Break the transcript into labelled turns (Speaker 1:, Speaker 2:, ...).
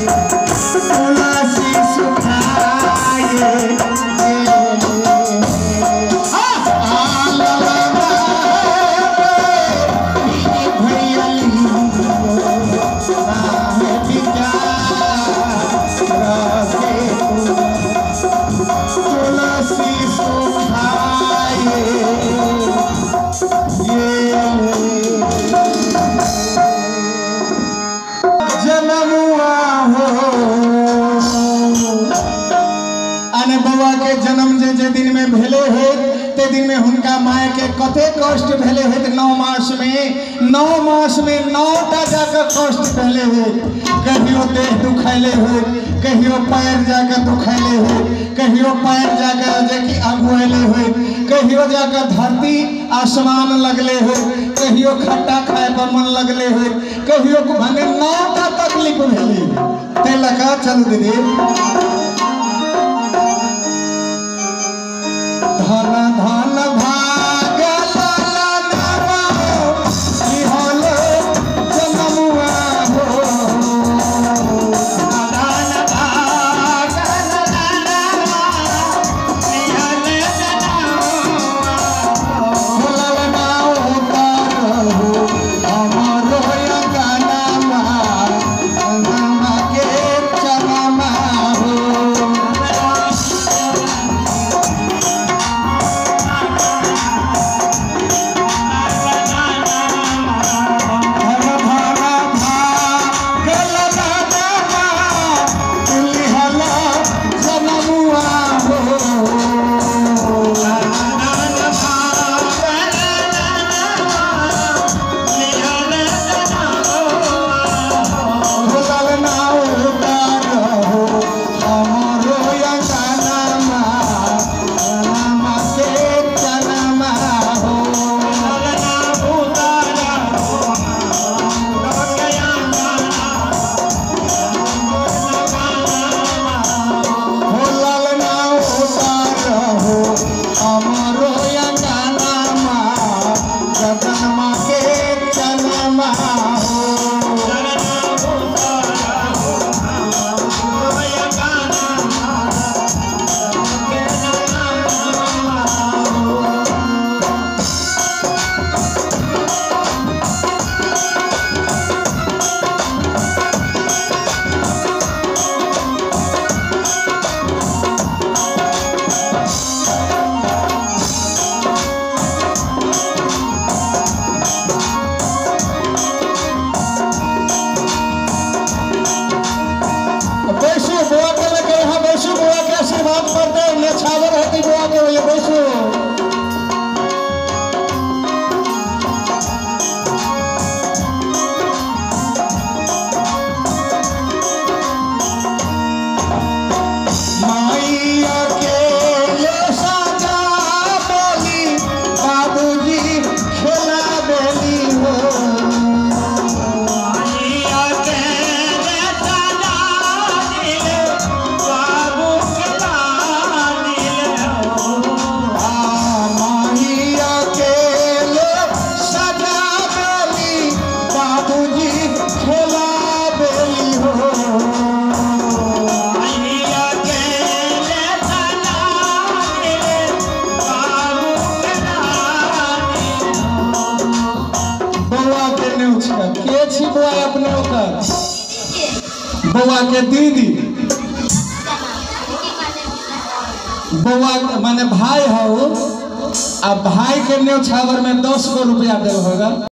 Speaker 1: तुलसी सुखाए बउआ के जन्म जे दिन में भेले हो ते दिन में हुनका माय के कते कष्ट भेले हो 9 मास में 9टा जाकर कष्ट भेले हो कहियो देह दुखैले हो कहियो पैर जाकर दुखैले हो कहियो पैर जाकर जे कि अगुएले हो कहियो जाकर धरती आसमान लगले हो कहियो खट्टा खाए पर मन लगले हो कहियो माने 9टा तकलीफ भेले ते लगा चल दीदी धन धन भागल जनमुआ हो बउआ के दीदी बउआ माने भाई हो आ भाई के न्योछावर में 10 गो रुपया देल होगा।